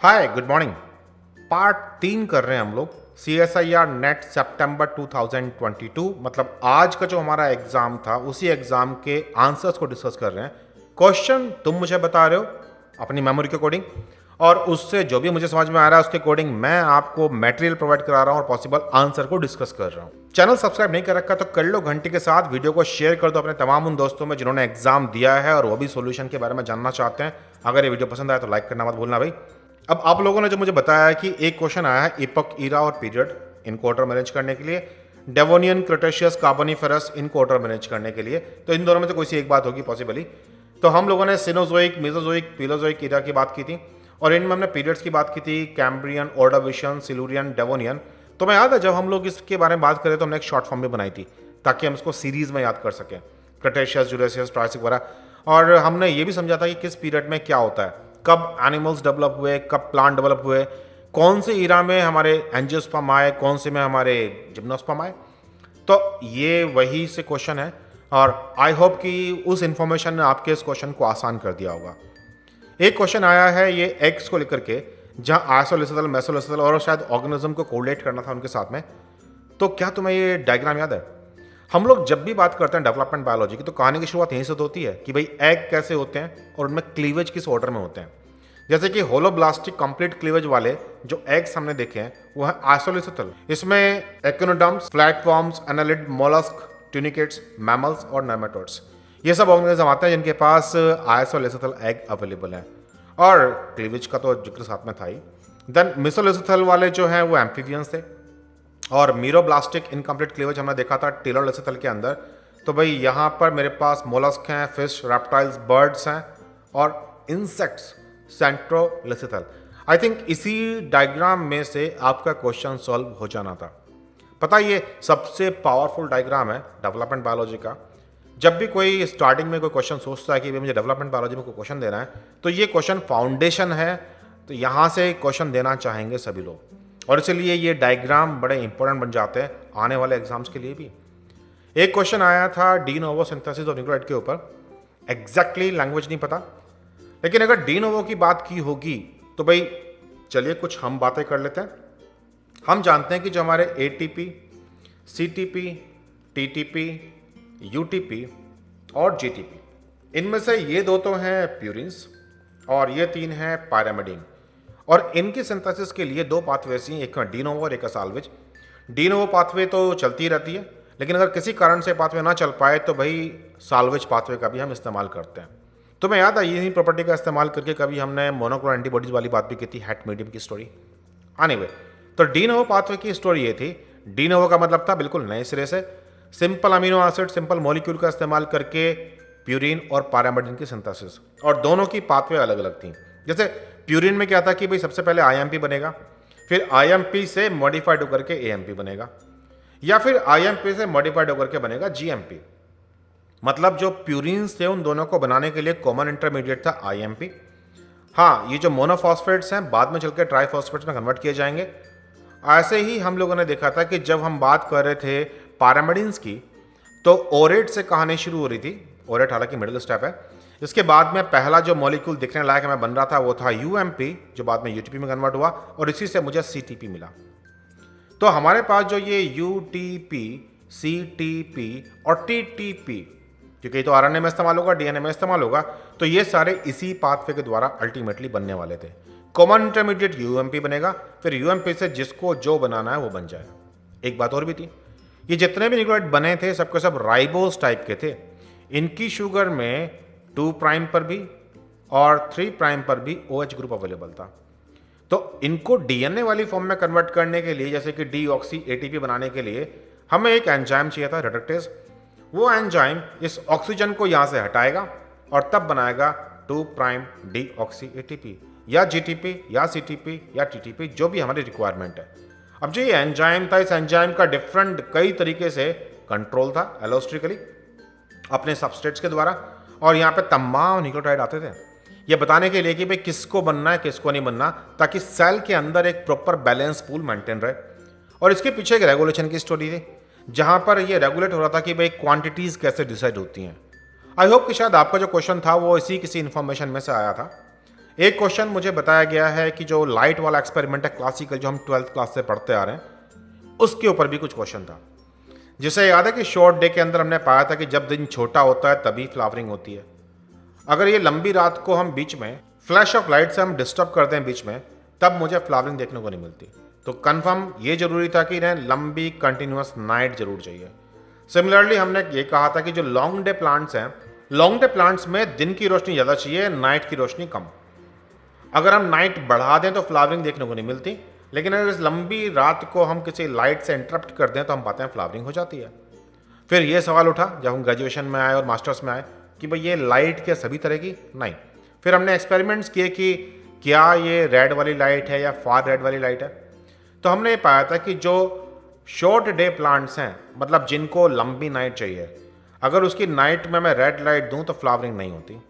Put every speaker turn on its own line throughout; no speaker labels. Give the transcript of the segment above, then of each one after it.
Hi good morning. Part 3 कर रहे हैं हम लोग CSIR नेट सितंबर 2022। मतलब आज का जो हमारा एग्जाम था उसी एग्जाम के आंसर्स को डिस्कस कर रहे हैं। क्वेश्चन तुम मुझे बता रहे हो अपनी मेमोरी के अकॉर्डिंग, और उससे जो भी मुझे समझ में आ रहा है उसके अकॉर्डिंग मैं आपको मटेरियल प्रोवाइड करा रहा हूँ और पॉसिबल आंसर को डिस्कस कर रहा हूँ। चैनल सब्सक्राइब नहीं कर रखा तो कर लो घंटी के साथ, वीडियो को शेयर कर दो अपने तमाम उन दोस्तों में जिन्होंने एग्जाम दिया है और वो भी सॉल्यूशन के बारे में जानना चाहते हैं। अगर ये वीडियो पसंद आया तो लाइक करना मत भूलना भाई। अब आप लोगों ने जो मुझे बताया है कि एक क्वेश्चन आया है इपॉक ईरा और पीरियड इनको ऑर्डर मैनेज करने के लिए, डेवोनियन, क्रिटेशियस, कार्बोनिफेरस इनको ऑर्डर मैनेज करने के लिए, तो इन दोनों में से कोई सी एक बात होगी पॉसिबली। तो हम लोगों ने सिनोजोइक, मेसोजोइक, पीलोजोइक ईरा की बात की थी और इनमें हमने पीरियड्स की बात की थी, कैम्ब्रियन, ऑर्डोविशियन, सिलुरियन, डेवोनियन। तो मैं याद है जब हम लोग इसके बारे में बात करें तो हमने एक शॉर्ट फॉर्म भी बनाई थी ताकि हम इसको सीरीज में याद कर सकें, क्रिटेशियस, जुरेसियस, ट्रायसिक वगैरह। और हमने ये भी समझा था कि किस पीरियड में क्या होता है, कब एनिमल्स डेवलप हुए, कब प्लांट डेवलप हुए, कौन से ईरा में हमारे एंजियोस्पर्म आए, कौन से में हमारे जिम्नोस्पर्म आए। तो ये वही से क्वेश्चन है और आई होप कि उस इंफॉर्मेशन ने आपके इस क्वेश्चन को आसान कर दिया होगा। एक क्वेश्चन आया है ये एग्स को लेकर के, जहां आइसोलिसिटल, मेसोलिसिटल और शायद ऑर्गेनिज्म को कोरिलेट करना था उनके साथ में। तो क्या तुम्हें ये डायग्राम याद है? हम लोग जब भी बात करते हैं डेवलपमेंट बायोलॉजी की तो कहानी की शुरुआत यहीं से तो होती है कि भाई एग कैसे होते हैं और उनमें क्लीवेज किस ऑर्डर में होते हैं। जैसे कि होलोब्लास्टिक कंप्लीट क्लीवेज वाले जो एग्स हमने देखे हैं वो है आइसोलिसिटल। इसमें echinoderms, flatworms, annelid, mollusc, tunicates, mammals और नेमेटोड्स, ये सब ऑर्गेनिज्म आते हैं जिनके पास आइसोलिसिटल एग अवेलेबल है। और क्लीवेज का तो जिक्र साथ में था ही। देन मिसोलिसिटल वाले जो हैं वो एम्फीबियंस थे और मीरोब्लास्टिक इनकम्प्लीट क्लीवेज हमने देखा था टेलोलिसिटल के अंदर। तो भाई यहाँ पर मेरे पास मोलस्क हैं, फिश, रेप्टाइल्स, बर्ड्स हैं और इंसेक्ट्स सेंट्रोलिसिटल। आई थिंक इसी डायग्राम में से आपका क्वेश्चन सॉल्व हो जाना था। पता है ये सबसे पावरफुल डायग्राम है डेवलपमेंट बायोलॉजी का। जब भी कोई स्टार्टिंग में कोई क्वेश्चन सोचता है कि भाई मुझे डेवलपमेंट बायोलॉजी में कोई क्वेश्चन देना है तो ये क्वेश्चन फाउंडेशन है, तो यहाँ से क्वेश्चन देना चाहेंगे सभी लोग और इसलिए ये डायग्राम बड़े इंपॉर्टेंट बन जाते हैं आने वाले एग्जाम्स के लिए भी। एक क्वेश्चन आया था डी नोवो सिंथेसिस और न्यूक्लियोटाइड के ऊपर, एग्जैक्टली लैंग्वेज नहीं पता, लेकिन अगर डी नोवो की बात की होगी तो भाई चलिए कुछ हम बातें कर लेते हैं। हम जानते हैं कि जो हमारे ATP, CTP, TTP, UTP और GTP, इनमें से ये दो तो हैं प्यूरिन्स और ये तीन हैं पायरामिडीन। और इनकी सिंथेसिस के लिए दो पाथवेज हैं, एक डी नोवो और एक साल्वेज। डी नोवो पाथवे तो चलती रहती है, लेकिन अगर किसी कारण से पाथवे ना चल पाए तो भाई साल्वेज पाथवे का भी हम इस्तेमाल करते हैं। तो मैं याद है यही प्रॉपर्टी का इस्तेमाल करके कभी हमने मोनोक्लोनल एंटीबॉडीज वाली बात भी की थी, हैट मीडियम की स्टोरी। एनीवे, तो डी नोवो पाथवे की स्टोरी ये थी। डी नोवो का मतलब था बिल्कुल नए सिरे से, simple amino acid, simple molecule का इस्तेमाल करके प्यूरिन और पायरामिडीन की सिंथेसिस, और दोनों की पाथवे अलग अलग थी। जैसे प्यूरिन में क्या था कि भाई सबसे पहले IMP बनेगा, फिर IMP से मॉडिफाइड होकर के AMP बनेगा, या फिर IMP से मॉडिफाइड होकर के बनेगा GMP। मतलब जो प्यूरिन्स थे उन दोनों को बनाने के लिए कॉमन इंटरमीडिएट था IMP। हाँ, ये जो मोनोफॉस्फेट्स हैं बाद में चल के ट्राइफॉस्फेट्स में कन्वर्ट किए जाएंगे। ऐसे ही हम लोगों ने देखा था कि जब हम बात कर रहे थे पायरामिडीन्स की तो ओरेट से कहानी शुरू हो रही थी। ओरेट हालांकि मिडिल स्टेप है। इसके बाद में पहला जो मॉलिक्यूल दिखने लायक हमें बन रहा था वो था UMP, जो बाद में UTP में कन्वर्ट हुआ और इसी से मुझे CTP मिला। तो हमारे पास जो ये UTP, CTP और TTP, क्योंकि तो RNA में इस्तेमाल होगा, DNA में इस्तेमाल होगा, तो ये सारे इसी पाथवे के द्वारा अल्टीमेटली बनने वाले थे। कॉमन इंटरमीडिएट UMP बनेगा, फिर UMP से जिसको जो बनाना है वो बन जाएगा। एक बात और भी थी, ये जितने भी न्यूक्लियोटाइड बने थे सबके सब राइबोस टाइप के थे। इनकी शुगर में 2 प्राइम पर भी और 3 प्राइम पर भी OH ग्रुप अवेलेबल था। तो इनको DNA वाली फॉर्म में कन्वर्ट करने के लिए, जैसे कि डीऑक्सी ATP बनाने के लिए हमें एक एंजाइम चाहिए था, रिडक्टेज। वो एंजाइम इस ऑक्सीजन को यहाँ से हटाएगा और तब बनाएगा 2 प्राइम डीऑक्सी ATP या GTP या CTP या TTP, जो भी हमारी रिक्वायरमेंट है। अब जो ये एंजाइम था, इस एंजाइम का डिफरेंट कई तरीके से कंट्रोल था एलोस्ट्रिकली अपने सबस्ट्रेट्स के द्वारा, और यहाँ पे तमाम न्यूक्लियोटाइड आते थे ये बताने के लिए कि भाई किसको बनना है किसको नहीं बनना, ताकि सेल के अंदर एक प्रॉपर बैलेंस पूल मेंटेन रहे। और इसके पीछे एक रेगुलेशन की स्टोरी थी जहाँ पर ये रेगुलेट हो रहा था कि भाई क्वांटिटीज़ कैसे डिसाइड होती हैं। आई होप कि शायद आपका जो क्वेश्चन था वो इसी किसी इन्फॉर्मेशन में से आया था। एक क्वेश्चन मुझे बताया गया है कि जो लाइट वाला एक्सपेरिमेंट है क्लासिकल, जो हम 12th क्लास से पढ़ते आ रहे हैं, उसके ऊपर भी कुछ क्वेश्चन था। जिसे याद है कि शॉर्ट डे के अंदर हमने पाया था कि जब दिन छोटा होता है तभी फ्लावरिंग होती है। अगर ये लंबी रात को हम बीच में फ्लैश ऑफ लाइट से हम डिस्टर्ब करते हैं बीच में, तब मुझे फ्लावरिंग देखने को नहीं मिलती। तो कंफर्म ये जरूरी था कि इन्हें लंबी कंटिन्यूअस नाइट जरूर चाहिए। सिमिलरली हमने ये कहा था कि जो लॉन्ग डे प्लांट्स हैं, लॉन्ग डे प्लांट्स में दिन की रोशनी ज़्यादा चाहिए, नाइट की रोशनी कम। अगर हम नाइट बढ़ा दें तो फ्लावरिंग देखने को नहीं मिलती, लेकिन अगर इस लंबी रात को हम किसी लाइट से इंटरप्ट कर दें तो हम पाते हैं फ्लावरिंग हो जाती है। फिर ये सवाल उठा जब हम ग्रेजुएशन में आए और मास्टर्स में आए कि भाई ये लाइट क्या सभी तरह की? नहीं। फिर हमने एक्सपेरिमेंट्स किए कि क्या ये रेड वाली लाइट है या फार रेड वाली लाइट है। तो हमने ये पाया था कि जो शॉर्ट डे प्लांट्स हैं, मतलब जिनको लंबी नाइट चाहिए, अगर उसकी नाइट में मैं रेड लाइट दूं तो फ्लावरिंग नहीं होती।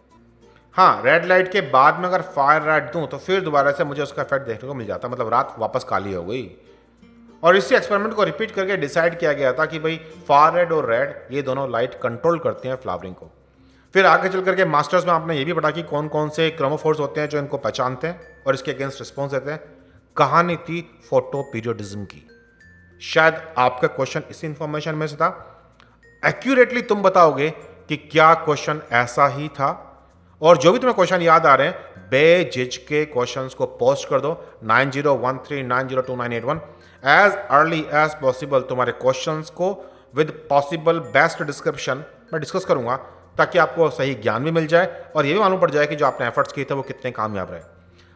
हाँ, रेड लाइट के बाद में अगर फायर रेड दूं तो फिर दोबारा से मुझे उसका इफेक्ट देखने को मिल जाता, मतलब रात वापस काली हो गई। और इसी एक्सपेरिमेंट को रिपीट करके डिसाइड किया गया था कि भाई फार रेड और रेड ये दोनों लाइट कंट्रोल करते हैं फ्लावरिंग को। फिर आगे चल करके मास्टर्स में आपने ये भी पढ़ा कि कौन कौन से क्रोमोफोर्स होते हैं जो इनको पहचानते हैं और इसके अगेंस्ट रिस्पॉन्स देते हैं। कहानी थी फोटो पीरियोडिज्म की। शायद आपका क्वेश्चन इसी इंफॉर्मेशन में से था। एक्यूरेटली तुम बताओगे कि क्या क्वेश्चन ऐसा ही था। और जो भी तुम्हें क्वेश्चन याद आ रहे हैं, बेझिझके क्वेश्चंस को पोस्ट कर दो 9013902981। एज अर्ली एज पॉसिबल तुम्हारे क्वेश्चंस को विद पॉसिबल बेस्ट डिस्क्रिप्शन मैं डिस्कस करूंगा, ताकि आपको सही ज्ञान भी मिल जाए और ये भी मालूम पड़ जाए कि जो आपने एफर्ट्स किए थे वो कितने कामयाब रहे।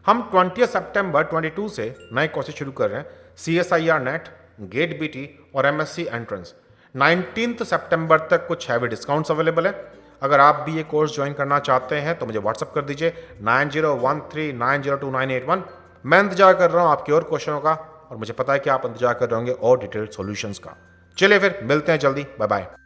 हम 20 सितंबर 22 से नए कोर्सेज शुरू कर रहे हैं, CSIR नेट, गेट BT और MSc एंट्रेंस। 19 सितंबर तक कुछ हैवी डिस्काउंट्स अवेलेबल है। अगर आप भी ये कोर्स ज्वाइन करना चाहते हैं तो मुझे व्हाट्सअप कर दीजिए 9013902981। मैं इंतजार कर रहा हूँ आपके और क्वेश्चनों का, और मुझे पता है कि आप इंतजार कर रहे होंगे और डिटेल्ड सॉल्यूशंस का। चलिए फिर मिलते हैं जल्दी, बाय बाय।